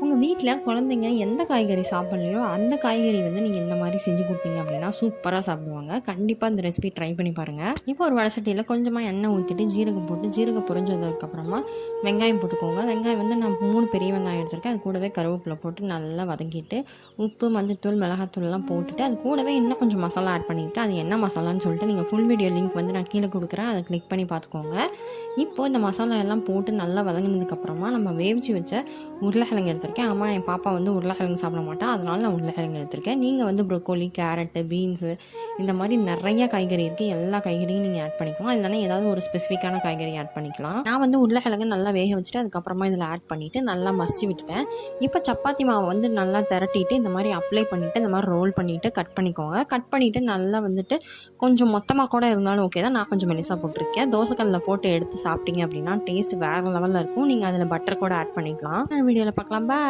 உங்கள் வீட்டில் குழந்தைங்க எந்த காய்கறி சாப்பிட்லையோ அந்த காய்கறி வந்து நீங்கள் இந்த மாதிரி செஞ்சு கொடுத்தீங்க அப்படின்னா சூப்பராக சாப்பிடுவாங்க. கண்டிப்பாக இந்த ரெசிபி ட்ரை பண்ணி பாருங்கள். இப்போ ஒரு வடசட்டியில் கொஞ்சமாக எண்ணெய் ஊற்றிட்டு ஜீரகம் போட்டு ஜீரகம் பொரிஞ்சதுக்கப்புறமா வெங்காயம் போட்டுக்கோங்க. வெங்காயம் வந்து நான் 3 பெரிய வெங்காயம் எடுத்திருக்கேன். அது கூடவே கருவேப்பிலை போட்டு நல்லா வதக்கிட்டு உப்பு, மஞ்சத்தூள், மிளகாத்தூள்லாம் போட்டுட்டு அது கூடவே இன்னும் கொஞ்சம் மசாலா ஆட் பண்ணியிருக்கேன். அது என்ன மசாலான்னு சொல்லிட்டு நீங்கள் ஃபுல் வீடியோ லிங்க் வந்து நான் கீழே கொடுக்குறேன். அதை கிளிக் பண்ணி பார்த்துக்கோங்க. இப்போது இந்த மசாலா எல்லாம் போட்டு நல்லா வதங்கினதுக்கப்புறமா நம்ம வேவிச்சு வச்ச உருளைக்கிழங்கு எடுத்திருக்கேன். அம்மா என் பாப்பா வந்து உருளைக்கிழங்கு சாப்பிட மாட்டா, அதனால நான் உருளைக்கிழங்கு எடுத்திருக்கேன். நீங்கள் வந்து ப்ரோக்கோலி, கேரட்டு, பீன்ஸு இந்த மாதிரி நிறைய காய்கறி இருக்குது. எல்லா காய்கறியும் நீங்கள் ஆட் பண்ணிக்கலாம். இல்லைனா ஏதாவது ஒரு ஸ்பெசிஃபிக்கான காய்கறி ஆட் பண்ணிக்கலாம். நான் வந்து உருளைக்கிழங்கு நல்லா வேக வச்சுட்டு அதுக்கப்புறமா இதில் ஆட் பண்ணிவிட்டு நல்லா மசிச்சு விட்டுட்டேன். இப்போ சப்பாத்தி மாவை வந்து நல்லா திரட்டிட்டு இந்த மாதிரி அப்ளை பண்ணிவிட்டு இந்த மாதிரி ரோல் பண்ணிவிட்டு கட் பண்ணிக்கோங்க. கட் பண்ணிவிட்டு நல்லா வந்துட்டு கொஞ்சம் மொத்தமாக கூட இருந்தாலும் ஓகே தான். நான் கொஞ்சம் மெலிசாக போட்டிருக்கேன். தோசைக்கல்லில் போட்டு எடுத்து சாப்பிட்டீங்க அப்படின்னா டேஸ்ட் வேறு லெவலில் இருக்கும். நீங்கள் அதில் பட்டர் கூட ஆட் பண்ணிக்கலாம். வீடியோவில் பார்க்கலாம். பாய்.